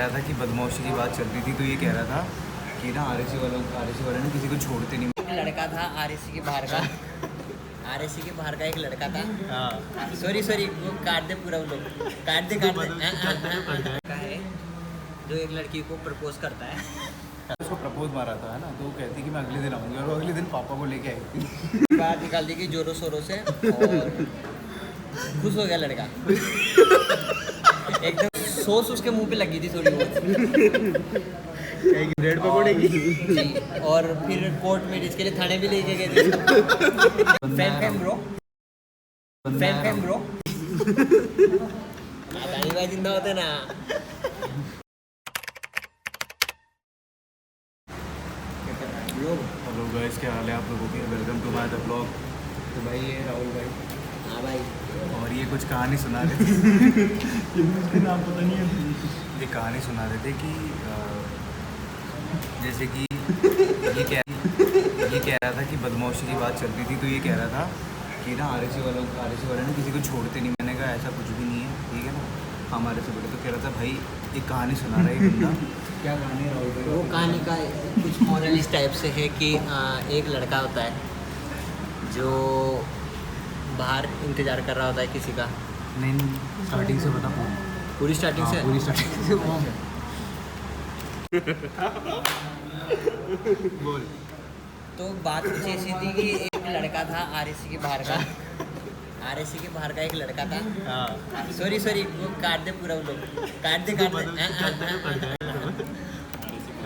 रहा था कि बदमाशी की बात चल रही थी, तो ये कह रहा था कि ना आरएसी वाले ना किसी को छोड़ते नहीं। एक लड़का था आरएसी के बाहर का आरएसी के बाहर का एक लड़का था। सॉरी वो काट दे पूरा, वो लोग काट दे लड़का है जो एक लड़की को प्रपोज करता है। उसको प्रपोज मारा था, है ना, तो वो कहती कि मैं अगले दिन आऊँगी, और वो अगले दिन पापा को लेके आई थी। बात निकाल दी कि जोरों शोरों से, और खुश हो गया लड़का। एकदम सॉस उसके मुंह पे लगी थी थोड़ी बहुत, ब्रेड पकौड़ेगी। और फिर कोर्ट में इसके लिए थाने भी लेके गए थे। फैम ब्रो अदानी भाई जिंदा होते ना। हेलो गाइस, क्या हाल है आप लोगों के? Welcome to my the blog. तो भाई ये राहुल भाई। हाँ भाई। और ये कुछ कहानी सुना रहे थे। उसका नाम पता नहीं है। ये कहानी सुना रहे थे कि जैसे कि ये कह रहा था कि बदमाशी की बात चल रही थी, तो ये कह रहा था कि ना आरएसी वाले ना किसी को छोड़ते नहीं। मैंने कहा ऐसा कुछ भी नहीं है, ठीक है ना, हमारे से बड़े। तो कह रहा था भाई एक कहानी सुना रहा है बंदा। क्या कहानी है राहुल भाई? वो कहानी का कुछ मॉरल इस टाइप से है कि एक लड़का होता है जो बाहर इंतज़ार कर रहा होता है किसी का। नहीं, स्टार्टिंग से बता। पूरी स्टार्टिंग से बोल। तो बात कुछ ऐसी थी कि एक लड़का था आरएसी के बाहर का एक लड़का था। सॉरी वो काट दे पूरा, वो लोग काट दे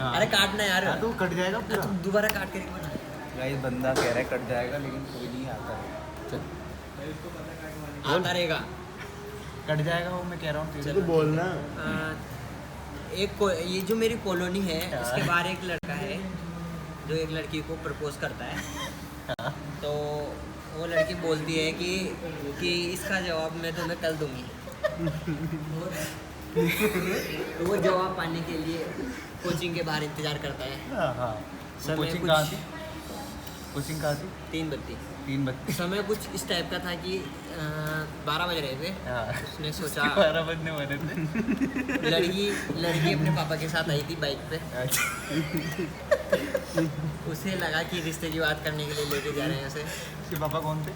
अरे काटना यार, तो कट जाएगा पूरा। दोबारा काट करके बना। गाइस बंदा कह रहा है कट जाएगा, लेकिन कोई नहीं आता है। आता रहेगा, कट जाएगा वो, मैं कह रहा हूँ। चलो बोलना। ये जो मेरी कॉलोनी है इसके बाहर एक लड़का है जो एक लड़की को प्रपोज करता है। तो वो लड़की बोलती है कि इसका जवाब मैं तुम्हें कल दूंगी। तो वो जवाब पाने के लिए कोचिंग के बाहर इंतजार करता है। कोचिंग कहाँ थी? 3:32। समय कुछ इस टाइप का था कि 12 बज रहे थे। उसने सोचा 12 बजने वाले थे। लड़की अपने पापा के साथ आई थी बाइक पे। उसे लगा कि रिश्ते की बात करने के लिए लेके जा रहे हैं उसे। उसके पापा कौन थे?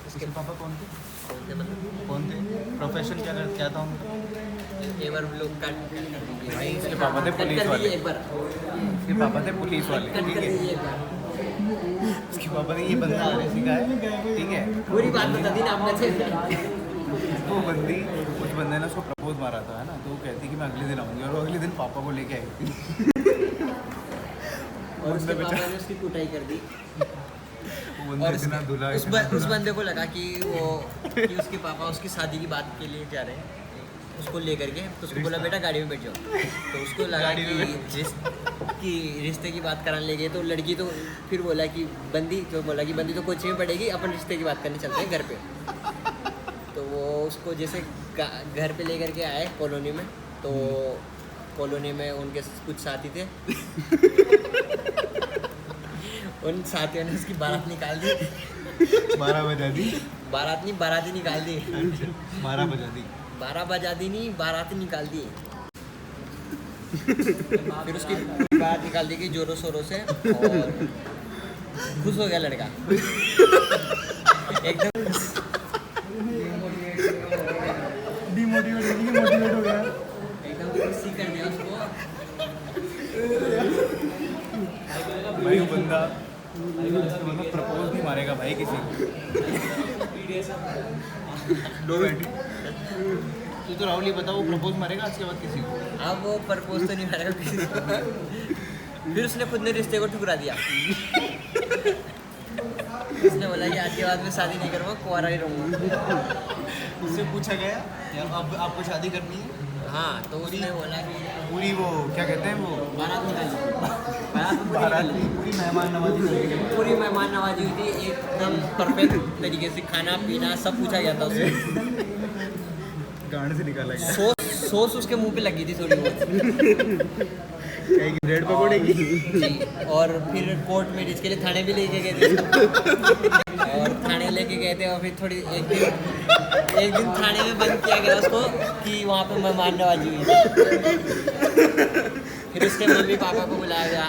उसके पापा कौन थे? प्रोफेशन क्या था उनका? एक बार लोग काट भाई इसके पापा थे पुलिस वाले। इसके पापा थे पुलिस वाले, ठीक है। इसके पापा ने ये बंदा आरएसी का है, ठीक है। पूरी बात बता दी ना आपने। वो कुछ बंदे ने उसको प्रपोज मारा था, है ना, तो वो कहती कि मैं अगले दिन आऊँगी, और वो अगले दिन पापा को लेके आई थी। और उसके पापा ने उसकी कुटाई कर दी। और उस बंदे को लगा कि उसके पापा उसकी शादी की बात के लिए जा रहे हैं, उसको लेकर के। तो उसको बोला बेटा गाड़ी में बैठ जाओ। तो उसको लगा कि रिश्ते की बात कराने ले गए। तो लड़की तो फिर बोला कि बंदी तो कोचिंग में पढ़ेगी, अपन रिश्ते की बात करने चलते हैं घर पे। तो वो उसको जैसे घर पे लेकर के आए कॉलोनी में। तो कॉलोनी में उनके कुछ साथी थे। उन साथियों ने उसकी बारात निकाल दी। 12 बजा दी। बाराती निकाल दी। 12 बजा दी। 12 बजा दी नहीं, बाराती निकाल दी। फिर उसकी बारात निकाल दी गई जोरों शोरों से, और खुश हो गया लड़का। एकदम डिमोटिवेट हो गया। एकदम खुशी कर दिया उसको। भाई वो बंदा प्रपोज नहीं मारेगा भाई किसी को। तो राहुल ये बताओ, वो प्रपोज मारेगा आज के बाद किसी को? अब वो प्रपोज तो नहीं मारेगा किसी को। फिर उसने खुद ने रिश्ते को ठुकरा दिया। उसने बोला कि आज के बाद मैं शादी नहीं करूँगा, कुंवारा ही रहूँगा। उससे पूछा गया अब आपको शादी करनी है? हाँ, तो उसने बोला कि पूरी वो क्या कहते हैं, वो बारात पूरी मेहमान नवाजी हुई थी। एकदम परफेक्ट तरीके से खाना पीना सब पूछा गया था उससे। गांड से निकाला गया। सॉस उसके मुंह पे लगी थी थोड़ी बहुत। कहीं की ब्रेड पकौड़े की। जी, और फिर कोर्ट में इसके लिए थाने भी लेके गए थे इसको। और थाने लेके गए थे और फिर थोड़ी एक दिन थाने में बंद किया गया उसको कि वहाँ पे मेहमान नवाजी हुई थी। फिर उसके मम्मी पापा को बुलाया गया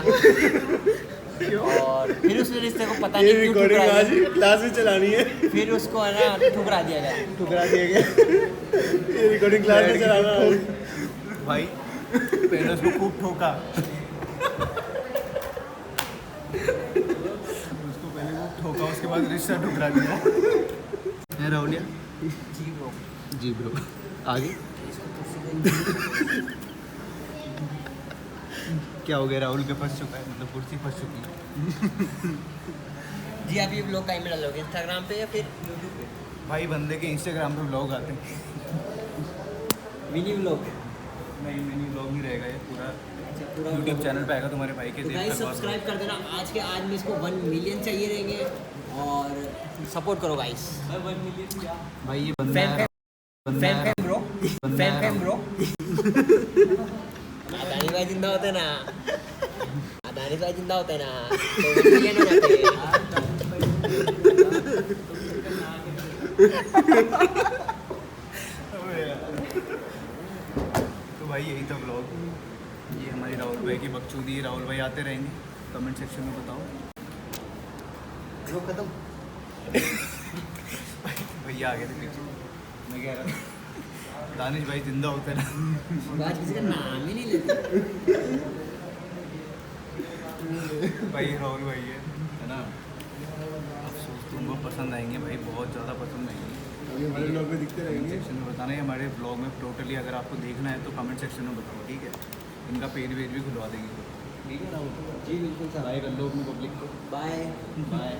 और फिर उसने रिश्ते को पता नहीं क्यों ठुकरा दिया। क्लास में चलानी है, फिर उसको है ना ठुकरा दिया गया। ठुकरा दिया गया। ये रिकॉर्डिंग क्लास में चलाना है। भाई पहले उसको खूब ठोका, उसको पहले खूब ठोका, उसके बाद रिश्ता ठुकरा दिया है राहुलिया। जी ब्रो आगे क्या हो गया? राहुल के फंस चुका है, मतलब कुर्सी फंस चुकी है। जी आप ये ब्लॉग कहीं में डालोगे, इंस्टाग्राम पे या फिर यूट्यूब पे? भाई बंदे के इंस्टाग्राम पे ब्लॉग आते हैं। मिनी ब्लॉग नहीं मिनी ब्लॉग नहीं रहेगा ये, पूरा पूरा यूट्यूब चैनल पे आएगा तुम्हारे भाई के। तो गाइस सब्सक्राइब कर देना। आज के आज में इसको 1 मिलियन चाहिए रहेंगे और सपोर्ट करो गाइस। 1 मिलियन क्या भाई ये बंदा है, fam bro, fam bro. Adani भाई जिंदा होते ना, अदानी भाई जिंदा होते ना तो 1 मिलियन हो जाते। तो भाई यही था ब्लॉग। ये हमारी राहुल भाई की बकचोदी है। राहुल भाई आते रहेंगे, कमेंट सेक्शन में बताओ। ब्लॉग खत्म। भैया आ गए थे पीछे, मैं कह रहा था दानिश भाई जिंदा होते ना। आज किसी का नाम ही नहीं लेते। भाई राहुल भाई है ना। अफसोस तुमको पसंद आएंगे भाई, बहुत ज़्यादा पसंद आएंगे। हमारे ब्लॉग में दिखते कमेंट रहेंगे। सेक्शन में बताना है हमारे ब्लॉग में टोटली। अगर आपको देखना है तो कमेंट सेक्शन में बताओ, ठीक है? इनका पेज वेज भी खुलवा देंगे, ठीक है राहुल? जी बिल्कुल सर। बाय कर लो अपनी पब्लिक को। Bye bye.